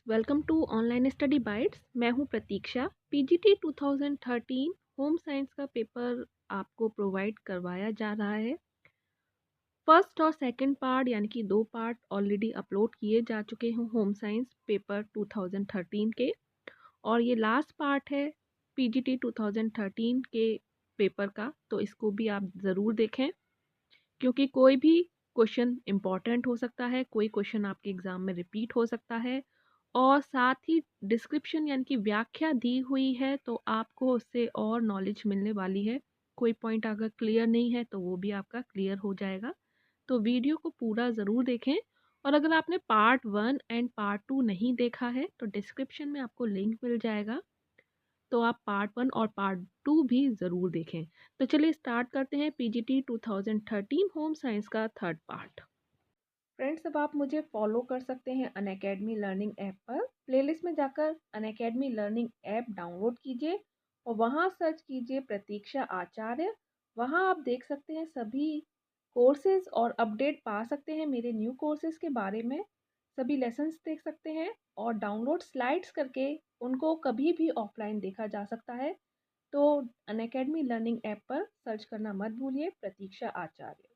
Welcome to online study bytes. मैं हूं Pratiksha. PGT 2013 home science का पेपर आपको प्रोवाइड करवाया जा रहा है। फर्स्ट और सेकंड पार्ट यानी कि दो पार्ट ऑलरेडी अपलोड किए जा चुके हैं होम साइंस पेपर 2013 के, और ये लास्ट पार्ट है पीजीटी 2013 के पेपर का। तो इसको भी आप ज़रूर देखें, क्योंकि कोई भी क्वेश्चन इम्पॉर्टेंट हो सकता है, कोई क्वेश्चन आपके एग्ज़ाम में रिपीट हो सकता है, और साथ ही डिस्क्रिप्शन यानी कि व्याख्या दी हुई है, तो आपको उससे और नॉलेज मिलने वाली है। कोई पॉइंट अगर क्लियर नहीं है तो वो भी आपका क्लियर हो जाएगा। तो वीडियो को पूरा ज़रूर देखें, और अगर आपने पार्ट 1 एंड पार्ट 2 नहीं देखा है तो डिस्क्रिप्शन में आपको लिंक मिल जाएगा, तो आप पार्ट 1 और पार्ट 2 भी ज़रूर देखें। तो चलिए स्टार्ट करते हैं पीजीटी 2013 होम साइंस का थर्ड पार्ट। फ्रेंड्स, अब आप मुझे फॉलो कर सकते हैं अनअकैडमी लर्निंग ऐप पर। प्लेलिस्ट में जाकर अनअकैडमी लर्निंग ऐप डाउनलोड कीजिए और वहाँ सर्च कीजिए प्रतीक्षा आचार्य। वहाँ आप देख सकते हैं सभी कोर्सेज और अपडेट पा सकते हैं मेरे न्यू कोर्सेज के बारे में। सभी लेसन्स देख सकते हैं और डाउनलोड स्लाइड्स करके उनको कभी भी ऑफलाइन देखा जा सकता है। तो अनअकैडमी लर्निंग ऐप पर सर्च करना मत भूलिए प्रतीक्षा आचार्य।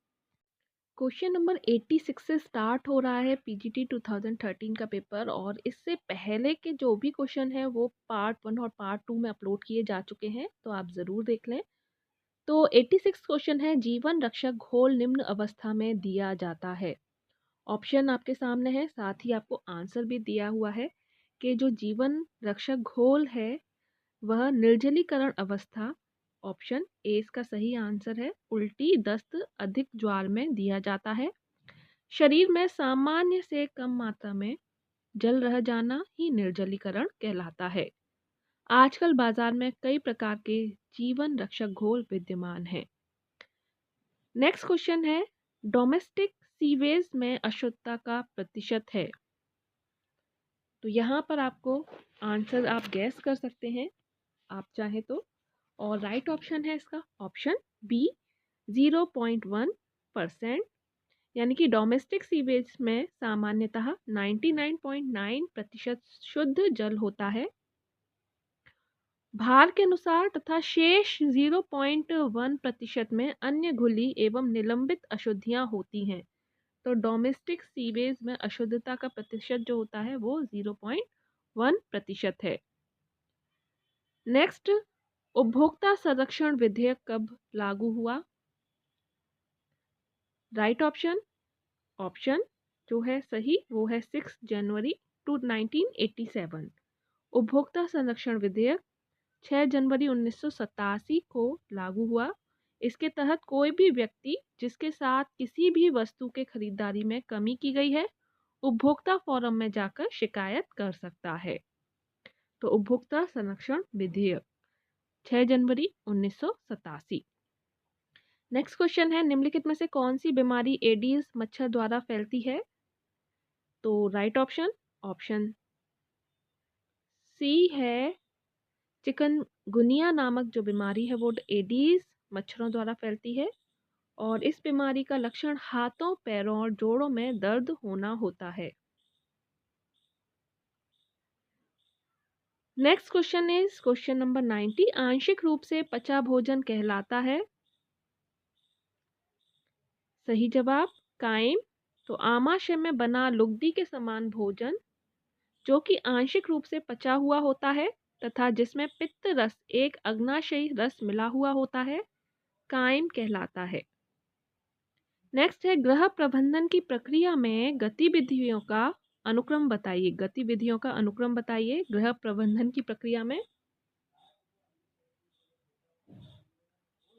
क्वेश्चन नंबर 86 से स्टार्ट हो रहा है पीजीटी 2013 का पेपर, और इससे पहले के जो भी क्वेश्चन है वो पार्ट 1 और पार्ट 2 में अपलोड किए जा चुके हैं, तो आप ज़रूर देख लें। तो 86 क्वेश्चन है, जीवन रक्षक घोल निम्न अवस्था में दिया जाता है। ऑप्शन आपके सामने है, साथ ही आपको आंसर भी दिया हुआ है कि जो जीवन रक्षक घोल है वह निर्जलीकरण अवस्था, ऑप्शन ए इसका सही आंसर है, उल्टी, दस्त, अधिक ज्वार में दिया जाता है। शरीर में सामान्य से कम मात्रा में जल रह जाना ही निर्जलीकरण कहलाता है। आजकल बाजार में कई प्रकार के जीवन रक्षक घोल विद्यमान हैं। नेक्स्ट क्वेश्चन है, डोमेस्टिक सीवेज में अशुद्धता का प्रतिशत है। तो यहाँ पर आपको आंसर आप गैस कर सकते हैं आप चाहे तो, और राइट ऑप्शन है इसका ऑप्शन बी, 0.1%। यानी कि डोमेस्टिक सीवेज में सामान्यतः 99.9% शुद्ध जल होता है। भार के अनुसार तथा शेष 0.1% में अन्य घुली एवं निलंबित अशुद्धियां होती हैं। तो डोमेस्टिक सीवेज में अशुद्धता का प्रतिशत जो होता है वो 0.1% है। नेक्स्ट, उपभोक्ता संरक्षण विधेयक कब लागू हुआ? राइट ऑप्शन ऑप्शन जो है सही वो है 6 जनवरी 1987। उपभोक्ता संरक्षण विधेयक 6 जनवरी 1987 को लागू हुआ। इसके तहत कोई भी व्यक्ति जिसके साथ किसी भी वस्तु के खरीदारी में कमी की गई है, उपभोक्ता फोरम में जाकर शिकायत कर सकता है। तो उपभोक्ता संरक्षण विधेयक 6 जनवरी 1987। नेक्स्ट क्वेश्चन है, निम्नलिखित में से कौन सी बीमारी एडीज मच्छर द्वारा फैलती है? तो राइट ऑप्शन ऑप्शन सी है, चिकनगुनिया नामक जो बीमारी है वो एडीज मच्छरों द्वारा फैलती है, और इस बीमारी का लक्षण हाथों, पैरों और जोड़ों में दर्द होना होता है। Next question is question number 90, आंशिक रूप से पचा भोजन कहलाता है। सही जवाब कायम। तो आमाशय में बना लुगदी के समान भोजन जो कि आंशिक रूप से पचा हुआ होता है तथा जिसमें पित्त रस एक अग्नाशयी रस मिला हुआ होता है, कायम कहलाता है। नेक्स्ट है, गृह प्रबंधन की प्रक्रिया में गतिविधियों का अनुक्रम बताइए। गतिविधियों का अनुक्रम बताइए गृह प्रबंधन की प्रक्रिया में।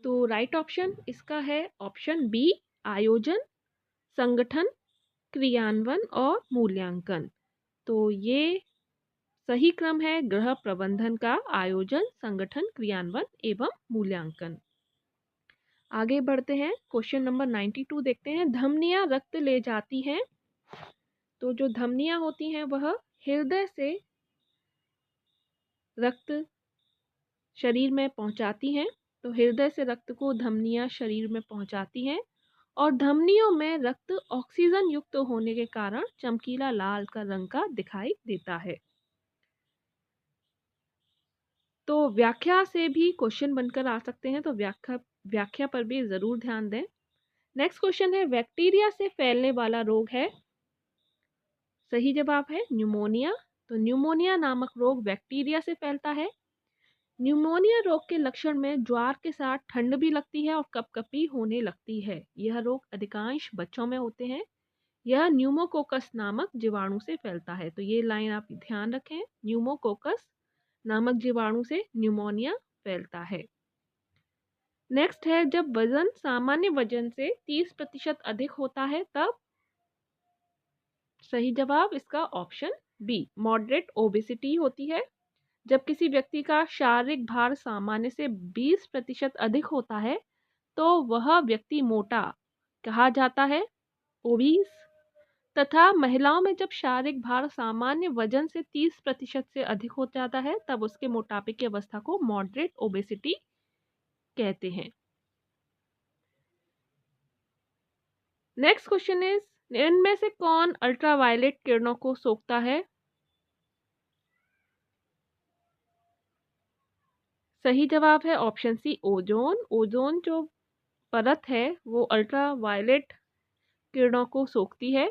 तो राइट ऑप्शन इसका है ऑप्शन बी, आयोजन, संगठन, क्रियान्वयन और मूल्यांकन। तो ये सही क्रम है गृह प्रबंधन का, आयोजन, संगठन, क्रियान्वयन एवं मूल्यांकन। आगे बढ़ते हैं, क्वेश्चन नंबर 92 देखते हैं, धमनियां रक्त ले जाती हैं। तो जो धमनियां होती हैं वह हृदय से रक्त शरीर में पहुंचाती हैं। तो हृदय से रक्त को धमनियां शरीर में पहुंचाती हैं, और धमनियों में रक्त ऑक्सीजन युक्त होने के कारण चमकीला लाल का रंग का दिखाई देता है। तो व्याख्या से भी क्वेश्चन बनकर आ सकते हैं, तो व्याख्या व्याख्या पर भी ज़रूर ध्यान दें। नेक्स्ट क्वेश्चन है, बैक्टीरिया से फैलने वाला रोग है। सही जवाब है न्यूमोनिया। तो न्यूमोनिया नामक रोग बैक्टीरिया से फैलता है। न्यूमोनिया रोग के लक्षण में ज्वार के साथ ठंड भी लगती है और कपकपी होने लगती है। यह रोग अधिकांश बच्चों में होते हैं। यह न्यूमोकोकस नामक जीवाणु से फैलता है। तो ये लाइन आप ध्यान रखें, न्यूमोकोकस नामक जीवाणु से न्यूमोनिया फैलता है। नेक्स्ट है, जब वजन सामान्य वजन से 30% अधिक होता है तब। सही जवाब इसका ऑप्शन बी, मॉडरेट ओबेसिटी होती है। जब किसी व्यक्ति का शारीरिक भार सामान्य से 20% अधिक होता है तो वह व्यक्ति मोटा कहा जाता है, ओबीस। तथा महिलाओं में जब शारीरिक भार सामान्य वजन से 30% से अधिक हो जाता है तब उसके मोटापे की अवस्था को मॉडरेट ओबेसिटी कहते हैं। नेक्स्ट क्वेश्चन इज, इनमें से कौन अल्ट्रावायलेट किरणों को सोखता है? सही जवाब है ऑप्शन सी, ओजोन। ओजोन जो परत है वो अल्ट्रावायलेट किरणों को सोखती है।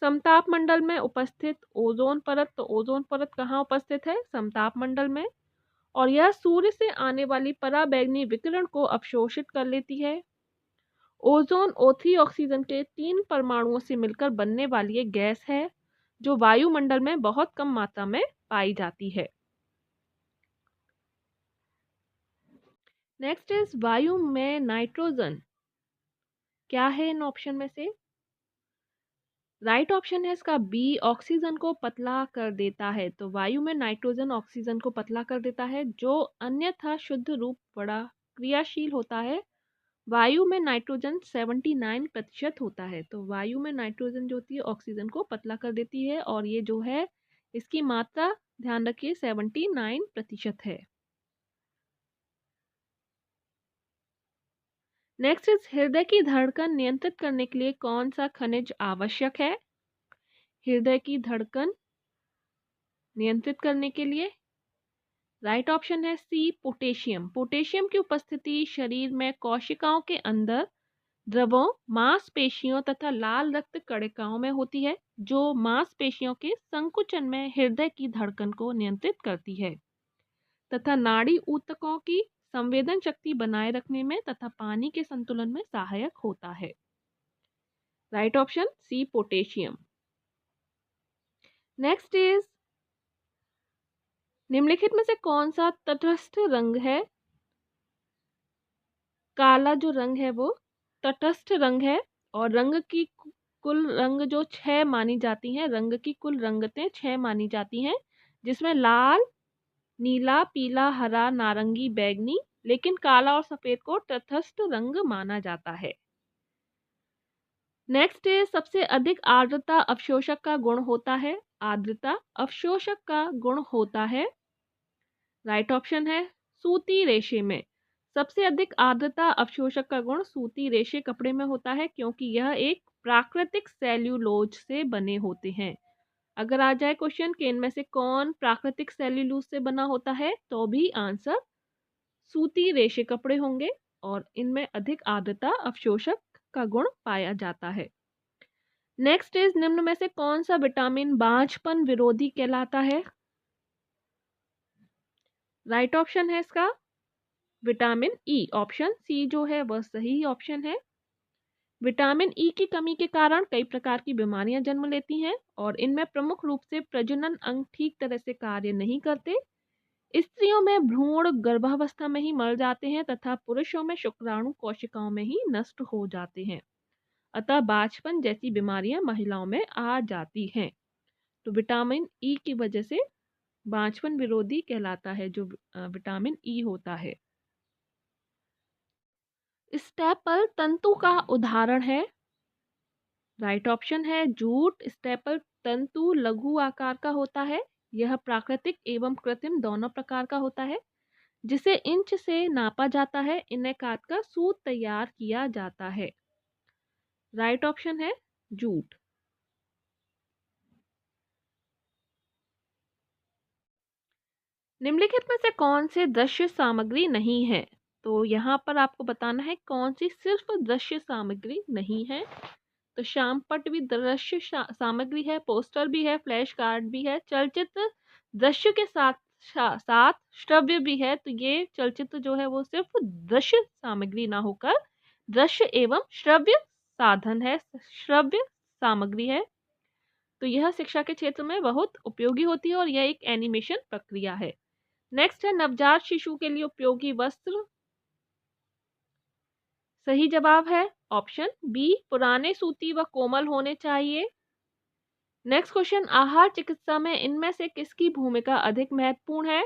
समताप मंडल में उपस्थित ओजोन परत, तो ओजोन परत कहाँ उपस्थित है? समताप मंडल में। और यह सूर्य से आने वाली पराबैंगनी विकिरण को अवशोषित कर लेती है। ओजोन O3 ऑक्सीजन के 3 परमाणुओं से मिलकर बनने वाली एक गैस है जो वायुमंडल में बहुत कम मात्रा में पाई जाती है। नेक्स्ट इज, वायु में नाइट्रोजन क्या है इन ऑप्शन में से? राइट ऑप्शन है इसका बी, ऑक्सीजन को पतला कर देता है। तो वायु में नाइट्रोजन ऑक्सीजन को पतला कर देता है जो अन्यथा शुद्ध रूप बड़ा क्रियाशील होता है। वायु में नाइट्रोजन 79% होता है। तो वायु में नाइट्रोजन जो होती है ऑक्सीजन को पतला कर देती है और ये जो है इसकी मात्रा ध्यान रखिए 79% है। नेक्स्ट इज, हृदय की धड़कन नियंत्रित करने के लिए कौन सा खनिज आवश्यक है? हृदय की धड़कन नियंत्रित करने के लिए राइट ऑप्शन है सी, पोटेशियम। पोटेशियम की उपस्थिति शरीर में कोशिकाओं के अंदर द्रवों, मांसपेशियों तथा लाल रक्त कणिकाओं में होती है जो मांसपेशियों के संकुचन में हृदय की धड़कन को नियंत्रित करती है तथा नाड़ी ऊतकों की संवेदन शक्ति बनाए रखने में तथा पानी के संतुलन में सहायक होता है। Right option C, potassium. Next is, निम्नलिखित में से कौन सा तटस्थ रंग है? काला जो रंग है वो तटस्थ रंग है और रंग की कुल रंग जो 6 मानी जाती हैं, रंग की कुल रंगतें 6 मानी जाती हैं जिसमें लाल, नीला, पीला, हरा, नारंगी, बैंगनी, लेकिन काला और सफेद को तटस्थ रंग माना जाता है। नेक्स्ट है, सबसे अधिक आर्द्रता अवशोषक का गुण होता है। आर्द्रता अवशोषक का गुण होता है, राइट ऑप्शन है सूती रेशे में। सबसे अधिक आर्द्रता अवशोषक का गुण सूती रेशे कपड़े में होता है क्योंकि यह एक प्राकृतिक सेल्यूलोज से बने होते हैं। अगर आ जाए क्वेश्चन कि इनमें से कौन प्राकृतिक सेल्यूलोज से बना होता है तो भी आंसर सूती रेशे कपड़े होंगे और इनमें अधिक आर्द्रता अवशोषक का गुण पाया जाता है। नेक्स्ट इज, निम्न में से कौन सा विटामिन बांझपन विरोधी कहलाता है? राइट ऑप्शन है इसका विटामिन ई। ऑप्शन सी जो है वह सही ऑप्शन है। विटामिन ई की कमी के कारण कई प्रकार की बीमारियां जन्म लेती हैं और इनमें प्रमुख रूप से प्रजनन अंग ठीक तरह से कार्य नहीं करते, स्त्रियों में भ्रूण गर्भावस्था में ही मर जाते हैं तथा पुरुषों में शुक्राणु कोशिकाओं में ही नष्ट हो जाते हैं। अतः बांझपन जैसी बीमारियां महिलाओं में आ जाती हैं। तो विटामिन ई की वजह से बांझपन विरोधी कहलाता है जो विटामिन ई होता है। स्टेपल तंतु का उदाहरण है, राइट ऑप्शन है जूट। स्टेपल तंतु लघु आकार का होता है। यह प्राकृतिक एवं कृत्रिम दोनों प्रकार का होता है जिसे इंच से नापा जाता है। इन्हें काटकर सूत तैयार किया जाता है। राइट ऑप्शन है जूट। निम्नलिखित में से कौन से दृश्य सामग्री नहीं है? तो यहाँ पर आपको बताना है कौन सी सिर्फ दृश्य सामग्री नहीं है। तो श्यामपट्ट भी दृश्य सामग्री है, पोस्टर भी है, फ्लैश कार्ड भी है, चलचित्र दृश्य के साथ साथ श्रव्य भी है। तो ये चलचित्र जो है वो सिर्फ दृश्य सामग्री ना होकर दृश्य एवं श्रव्य साधन है, श्रव्य सामग्री है। तो यह शिक्षा के क्षेत्र में बहुत उपयोगी होती है और यह एक एनिमेशन प्रक्रिया है। नेक्स्ट है नवजात शिशु के लिए उपयोगी वस्त्र। सही जवाब है ऑप्शन बी, पुराने, सूती व कोमल होने चाहिए। नेक्स्ट क्वेश्चन, आहार चिकित्सा में इनमें से किसकी भूमिका अधिक महत्वपूर्ण है?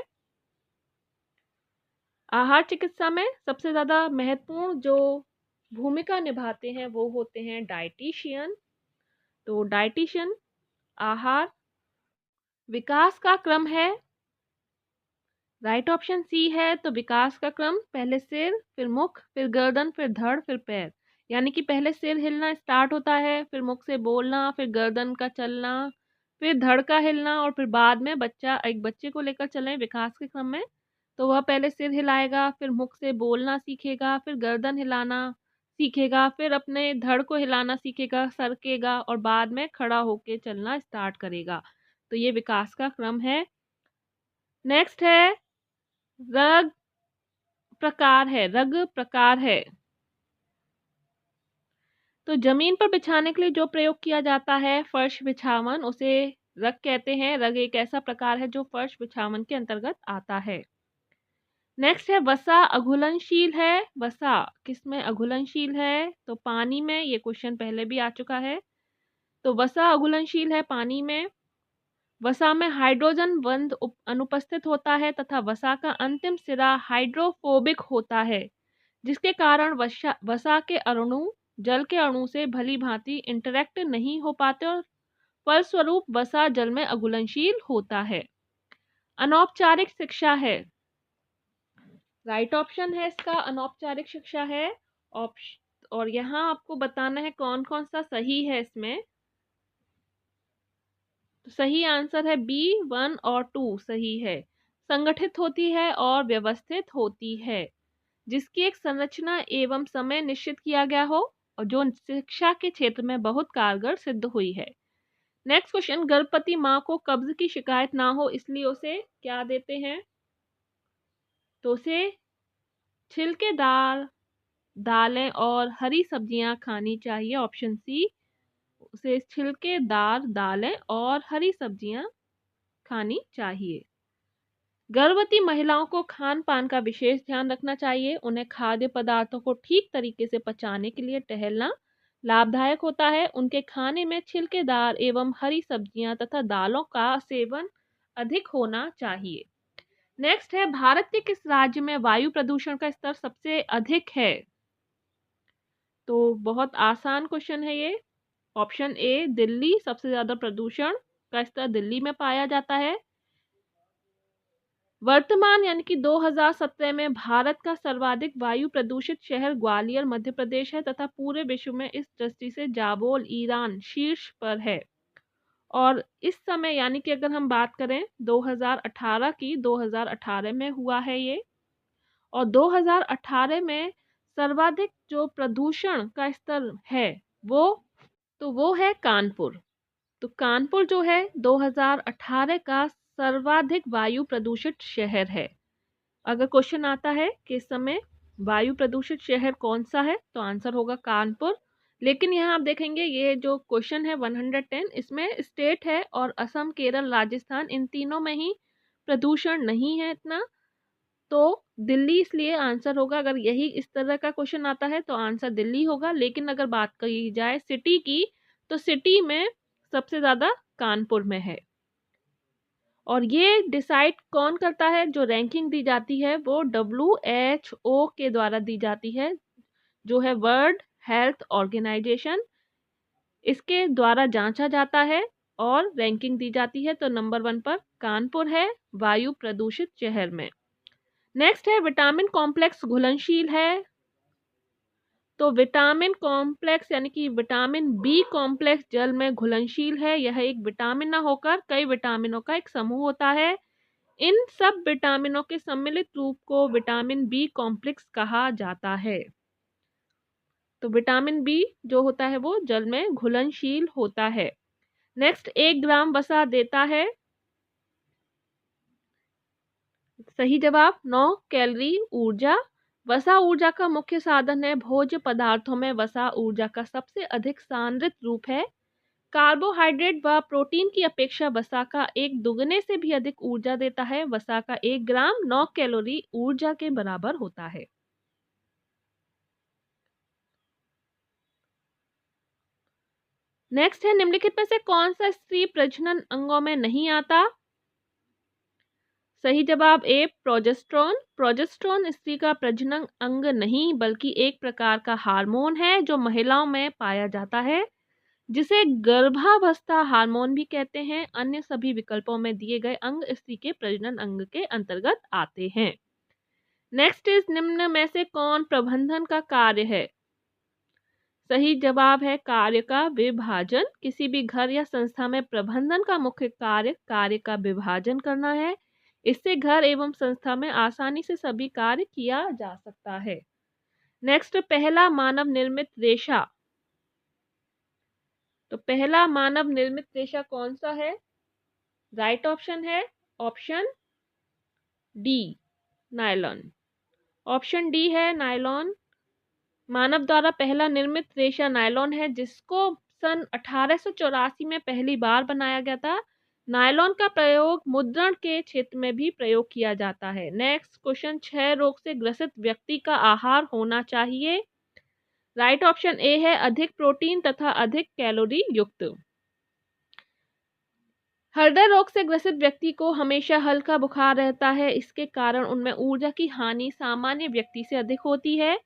आहार चिकित्सा में सबसे ज्यादा महत्वपूर्ण जो भूमिका निभाते हैं वो होते हैं डाइटिशियन। तो डाइटिशियन आहार विकास का क्रम है, राइट ऑप्शन सी है। तो विकास का क्रम पहले सिर, फिर मुख, फिर गर्दन, फिर धड़, फिर पैर। यानी कि पहले सिर हिलना स्टार्ट होता है, फिर मुख से बोलना, फिर गर्दन का चलना, फिर धड़ का हिलना और फिर बाद में एक बच्चे को लेकर चलें विकास के क्रम में तो वह पहले सिर हिलाएगा, फिर मुख से बोलना सीखेगा, फिर गर्दन हिलाना सीखेगा, फिर अपने धड़ को हिलाना सीखेगा, सरकेगा और बाद में खड़ा होके चलना स्टार्ट करेगा। तो ये विकास का क्रम है। नेक्स्ट है रग प्रकार है। तो जमीन पर बिछाने के लिए जो प्रयोग किया जाता है फर्श बिछावन, उसे रग कहते हैं। रग एक ऐसा प्रकार है जो फर्श बिछावन के अंतर्गत आता है। नेक्स्ट है वसा अघुलनशील है। वसा किसमें अघुलनशील है? तो पानी में। ये क्वेश्चन पहले भी आ चुका है। तो वसा अघुलनशील है पानी में। वसा में हाइड्रोजन बंध अनुपस्थित होता है तथा वसा का अंतिम सिरा हाइड्रोफोबिक होता है, जिसके कारण वसा के अणु जल के अणु से भली भांति इंटरेक्ट नहीं हो पाते और फलस्वरूप वसा जल में अघुलनशील होता है। अनौपचारिक शिक्षा है, राइट ऑप्शन है इसका अनौपचारिक शिक्षा है। और यहाँ आपको बताना है कौन कौन सा सही है इसमें। तो सही आंसर है बी, 1 और 2 सही है। संगठित होती है और व्यवस्थित होती है, जिसकी एक संरचना एवं समय निश्चित किया गया हो और जो शिक्षा के क्षेत्र में बहुत कारगर सिद्ध हुई है। नेक्स्ट क्वेश्चन, गर्भवती माँ को कब्ज की शिकायत ना हो इसलिए उसे क्या देते हैं? तो उसे छिलकेदार दालें और हरी सब्जियां खानी चाहिए, ऑप्शन सी। उसे छिलकेदार दालें और हरी सब्जियां खानी चाहिए। गर्भवती महिलाओं को खान पान का विशेष ध्यान रखना चाहिए। उन्हें खाद्य पदार्थों को ठीक तरीके से पचाने के लिए टहलना लाभदायक होता है। उनके खाने में छिलकेदार एवं हरी सब्जियां तथा दालों का सेवन अधिक होना चाहिए। नेक्स्ट है भारत के किस राज्य में वायु प्रदूषण का स्तर सबसे अधिक है? तो बहुत आसान क्वेश्चन है ये। ऑप्शन ए दिल्ली, सबसे ज्यादा प्रदूषण का स्तर दिल्ली में पाया जाता है। वर्तमान यानी कि 2017 में भारत का सर्वाधिक वायु प्रदूषित शहर ग्वालियर मध्य प्रदेश है तथा पूरे विश्व में इस दृष्टि से जाबोल ईरान शीर्ष पर है। और इस समय यानी कि अगर हम बात करें 2018 की, 2018 में हुआ है ये। और 2018 में सर्वाधिक जो प्रदूषण का स्तर है वो है कानपुर। तो कानपुर जो है 2018 का सर्वाधिक वायु प्रदूषित शहर है। अगर क्वेश्चन आता है कि इस समय वायु प्रदूषित शहर कौन सा है तो आंसर होगा कानपुर। लेकिन यहाँ आप देखेंगे ये जो क्वेश्चन है 110, इसमें स्टेट है और असम, केरल, राजस्थान इन तीनों में ही प्रदूषण नहीं है इतना। तो दिल्ली इसलिए आंसर होगा। अगर यही इस तरह का क्वेश्चन आता है तो आंसर दिल्ली होगा। लेकिन अगर बात की जाए सिटी की तो सिटी में सबसे ज्यादा कानपुर में है। और ये डिसाइड कौन करता है? जो रैंकिंग दी जाती है वो WHO के द्वारा दी जाती है, जो है वर्ल्ड हेल्थ ऑर्गेनाइजेशन। इसके द्वारा जांचा जाता है और रैंकिंग दी जाती है। तो नंबर 1 पर कानपुर है वायु प्रदूषित शहर में। नेक्स्ट है विटामिन कॉम्प्लेक्स घुलनशील है। तो विटामिन कॉम्प्लेक्स यानी कि विटामिन बी कॉम्प्लेक्स जल में घुलनशील है। यह एक विटामिन न होकर कई विटामिनों का एक समूह होता है। इन सब विटामिनों के सम्मिलित रूप को विटामिन बी कॉम्प्लेक्स कहा जाता है। तो विटामिन बी जो होता है वो जल में घुलनशील होता है। नेक्स्ट, 1 ग्राम वसा देता है। सही जवाब 9 कैलोरी ऊर्जा। वसा ऊर्जा का मुख्य साधन है। भोज्य पदार्थों में वसा ऊर्जा का सबसे अधिक सांद्रित रूप है। कार्बोहाइड्रेट व प्रोटीन की अपेक्षा वसा का एक दुगने से भी अधिक ऊर्जा देता है। वसा का 1 ग्राम 9 कैलोरी ऊर्जा के बराबर होता है। नेक्स्ट है, निम्नलिखित में से कौन सा स्त्री प्रजनन अंगों में नहीं आता? सही जवाब ए प्रोजेस्टेरोन। प्रोजेस्टेरोन स्त्री का प्रजनन अंग नहीं बल्कि एक प्रकार का हार्मोन है जो महिलाओं में पाया जाता है, जिसे गर्भावस्था हार्मोन भी कहते हैं। अन्य सभी विकल्पों में दिए गए अंग स्त्री के प्रजनन अंग के अंतर्गत आते हैं। नेक्स्ट इज, निम्न में से कौन प्रबंधन का कार्य है? सही जवाब है कार्य का विभाजन। किसी भी घर या संस्था में प्रबंधन का मुख्य कार्य का विभाजन करना है। इससे घर एवं संस्था में आसानी से सभी कार्य किया जा सकता है। नेक्स्ट, पहला मानव निर्मित रेशा। तो पहला मानव निर्मित रेशा कौन सा है? राइट ऑप्शन है option D, nylon. Option D है नायलॉन। मानव द्वारा पहला निर्मित रेशा नायलॉन है, जिसको सन 1884 में पहली बार बनाया गया था। नायलॉन का प्रयोग मुद्रण के क्षेत्र में भी प्रयोग किया जाता है। नेक्स्ट क्वेश्चन, 6 रोग से ग्रसित व्यक्ति का आहार होना चाहिए। राइट ऑप्शन ए है अधिक प्रोटीन तथा अधिक कैलोरी युक्त। हृदय रोग से ग्रसित व्यक्ति को हमेशा हल्का बुखार रहता है। इसके कारण उनमें ऊर्जा की हानि सामान्य व्यक्ति से अधिक होती है।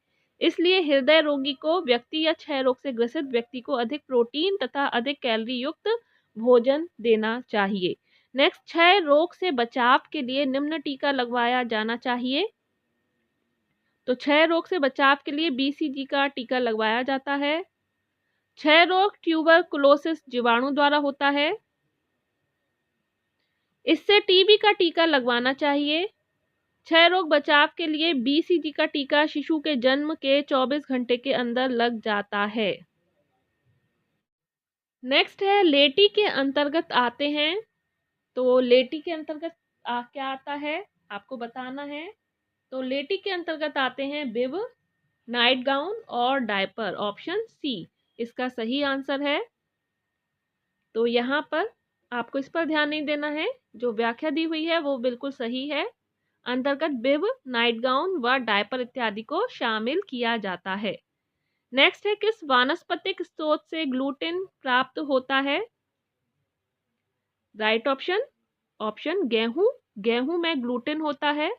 इसलिए हृदय रोगी को व्यक्ति या क्षय रोग से ग्रसित व्यक्ति को अधिक प्रोटीन तथा अधिक कैलोरी युक्त भोजन देना चाहिए। नेक्स्ट, क्षय रोग से बचाव के लिए निम्न टीका लगवाया जाना चाहिए। तो क्षय रोग से बचाव के लिए BCG का टीका लगवाया जाता है। क्षय रोग ट्यूबरकुलोसिस जीवाणु द्वारा होता है। इससे टीबी का टीका लगवाना चाहिए। क्षय रोग बचाव के लिए BCG का टीका शिशु के जन्म के 24 घंटे के अंदर लग जाता है। नेक्स्ट है, लेटी के अंतर्गत आते हैं। तो लेटी के अंतर्गत क्या आता है आपको बताना है। तो लेटी के अंतर्गत आते हैं बिब, नाइट गाउन और डायपर। ऑप्शन सी इसका सही आंसर है। तो यहाँ पर आपको इस पर ध्यान नहीं देना है, जो व्याख्या दी हुई है वो बिल्कुल सही है। अंतर्गत बिब, नाइट गाउन व डायपर इत्यादि को शामिल किया जाता है। नेक्स्ट है, किस वानस्पतिक स्रोत से ग्लूटेन प्राप्त होता है? राइट ऑप्शन ऑप्शन गेहूं। गेहूं में ग्लूटेन होता है।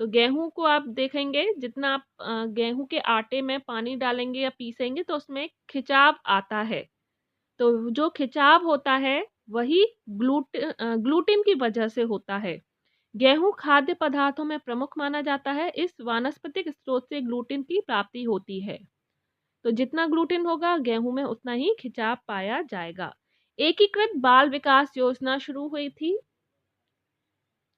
तो गेहूं को आप देखेंगे, जितना आप गेहूं के आटे में पानी डालेंगे या पीसेंगे तो उसमें खिंचाव आता है। तो जो खिंचाव होता है वही ग्लूटेन की वजह से होता है। गेहूं खाद्य पदार्थों में प्रमुख माना जाता है। इस वानस्पतिक स्रोत से ग्लूटेन की प्राप्ति होती है। तो जितना ग्लूटेन होगा गेहूं में उतना ही खिंचाव पाया जाएगा। एकीकृत बाल विकास योजना शुरू हुई थी।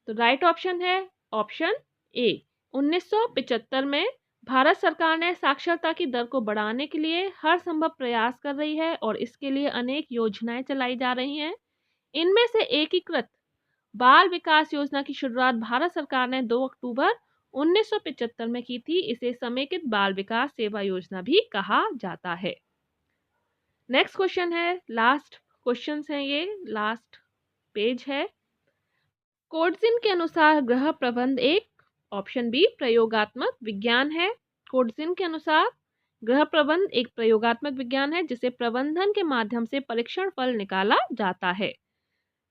तो राइट ऑप्शन है ऑप्शन ए 1975 में। भारत सरकार ने साक्षरता की दर को बढ़ाने के लिए हर संभव प्रयास कर रही है और इसके लिए अनेक योजनाएं चलाई जा रही हैं। इनमें से एकीकृत बाल विकास योजना की शुरुआत भारत सरकार ने 2 अक्टूबर 1975 में की थी। इसे समेकित बाल विकास सेवा योजना भी कहा जाता है। नेक्स्ट क्वेश्चन है, लास्ट क्वेश्चंस हैं, ये लास्ट पेज है। कोड्जिन के अनुसार ग्रह प्रबंध एक, ऑप्शन बी प्रयोगात्मक विज्ञान है। कोड्जिन के अनुसार ग्रह प्रबंध एक प्रयोगात्मक विज्ञान है जिसे प्रबंधन के माध्यम से परीक्षण फल निकाला जाता है।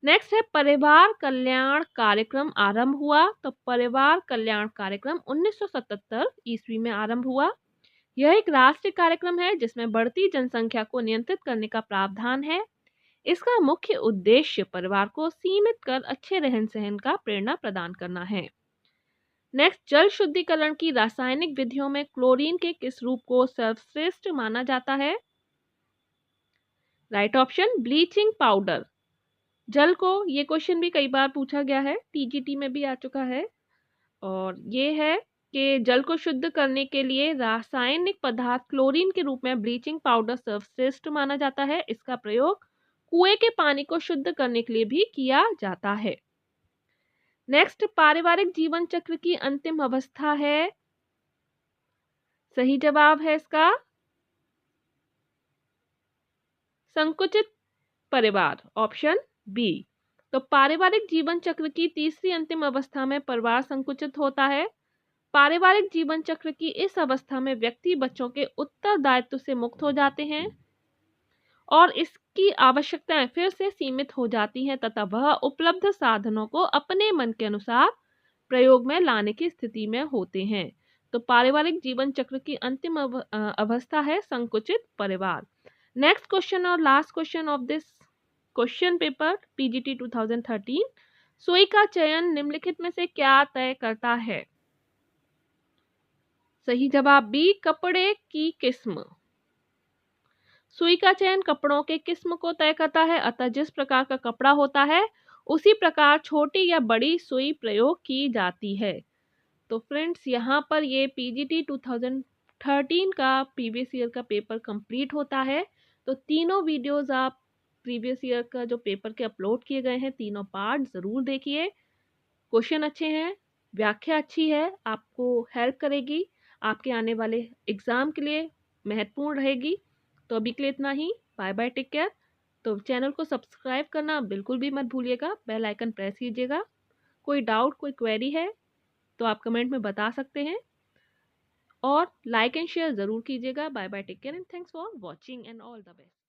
नेक्स्ट है, परिवार कल्याण कार्यक्रम आरंभ हुआ। तो परिवार कल्याण कार्यक्रम 1977 ईस्वी में आरंभ हुआ। यह एक राष्ट्रीय कार्यक्रम है जिसमें बढ़ती जनसंख्या को नियंत्रित करने का प्रावधान है। इसका मुख्य उद्देश्य परिवार को सीमित कर अच्छे रहन सहन का प्रेरणा प्रदान करना है। नेक्स्ट, जल शुद्धिकरण की रासायनिक विधियों में क्लोरीन के किस रूप को सर्वश्रेष्ठ माना जाता है? Right option bleaching powder. जल को, ये क्वेश्चन भी कई बार पूछा गया है, टीजीटी में भी आ चुका है, और ये है कि जल को शुद्ध करने के लिए रासायनिक पदार्थ क्लोरीन के रूप में ब्लीचिंग पाउडर सर्वश्रेष्ठ माना जाता है। इसका प्रयोग कुएं के पानी को शुद्ध करने के लिए भी किया जाता है। नेक्स्ट, पारिवारिक जीवन चक्र की अंतिम अवस्था है, सही जवाब है इसका संकुचित परिवार, ऑप्शन बी। तो पारिवारिक जीवन चक्र की तीसरी अंतिम अवस्था में परिवार संकुचित होता है। पारिवारिक जीवन चक्र की इस अवस्था में व्यक्ति बच्चों के उत्तरदायित्व से मुक्त हो जाते हैं और इसकी आवश्यकताएं फिर से सीमित हो जाती हैं तथा वह उपलब्ध साधनों को अपने मन के अनुसार प्रयोग में लाने की स्थिति में होते हैं। तो पारिवारिक जीवन चक्र की अंतिम अवस्था है संकुचित परिवार। नेक्स्ट क्वेश्चन और last question of this question paper PGT 2013, सुई का चयन निम्नलिखित में से क्या तय करता है? सही जवाब बी, कपड़े की किस्म। सुई का चयन कपड़ों के किस्म को तय करता है, अतः जिस प्रकार का कपड़ा होता है उसी प्रकार छोटी या बड़ी सुई प्रयोग की जाती है। तो फ्रेंड्स, यहाँ पर ये पीजीटी 2013 का प्रीवियस ईयर का पेपर कंप्लीट होता है। तो तीनों वीडियोस आप प्रीवियस ईयर का जो पेपर के अपलोड किए गए हैं, तीनों पार्ट ज़रूर देखिए। क्वेश्चन अच्छे हैं, व्याख्या अच्छी है, आपको हेल्प करेगी, आपके आने वाले एग्ज़ाम के लिए महत्वपूर्ण रहेगी। तो अभी के लिए इतना ही, बाय बाय, टेक केयर। तो चैनल को सब्सक्राइब करना बिल्कुल भी मत भूलिएगा, बेल आइकन प्रेस कीजिएगा। कोई डाउट, कोई क्वेरी है तो आप कमेंट में बता सकते हैं, और लाइक एंड शेयर ज़रूर कीजिएगा। Bye bye, take care and thanks for watching and all the best.